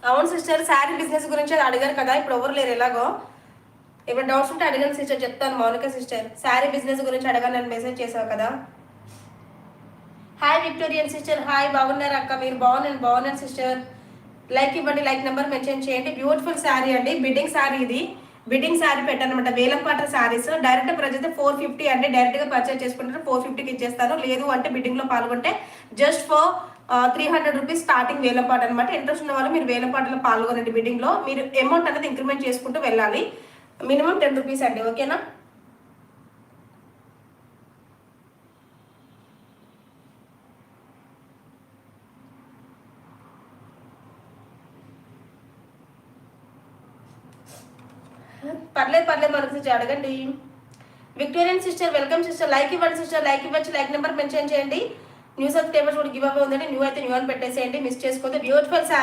అవును sister, sari business గురించి అది అడిగారు కదా, ఇప్పుడు ఎవరు లేరు ఎలాగో. ఏమైనా డౌట్స్ ఉంటే అడగండి సిస్టర్, చెప్తాను. మౌనిక సిస్టర్, శారీ బిజినెస్ గురించి అడగని నన్ను మెసేజ్ చేసావు కదా. హాయ్ విక్టోరియన్ సిస్టర్, హాయ్, బాగున్నారు అక్క? మీరు బాగున్నాను, బాగున్నాను సిస్టర్. లైక్ ఇవ్వండి, లైక్ నెంబర్ మెన్షన్ చేయండి. బ్యూటిఫుల్ శారీ అండి, బిడ్డింగ్ శారీ ఇది. బిడ్డింగ్ శారీ పెట్టానమాట, వేలం పాట శారీస్. డైరెక్ట్ ప్రైస్ అయితే 450 అండి. డైరెక్ట్ గా పర్చేస్ చేసుకుంటే 450కి ఇచ్చేస్తాను. లేదు అంటే బిడ్డింగ్ లో పాల్గొంటే జస్ట్ ఫర్ 300 రూపీస్ స్టార్టింగ్ వేలం పాట అనమాట. ఇంట్రెస్ట్ ఉన్న వాళ్ళు మీరు వేలం పాటలో పాల్గొనండి. బిడ్డింగ్ లో మీరు అమౌంట్ అనేది ఇంక్రిమెంట్ చేసుకుంటూ వెళ్ళాలి. మినిమం 10 రూపీస్ అండి, ఓకేనా? పర్లేదు పర్లేదు, మనకు సిస్టర్ అడగండి. Victorian sister, welcome sister. Like ఇవ్వండి సిస్టర్, లైక్ ఇవ్వచ్చు, లైక్ నెంబర్ మెన్షన్ చేయండి. న్యూస్ ఆఫ్ టేబుల్స్ కూడా గివ్ అవే ఉందండి. న్యూ అయితే న్యూ అని పెట్టేసేయండి, మిస్ చేసుకోవద్దు. బ్యూటిఫుల్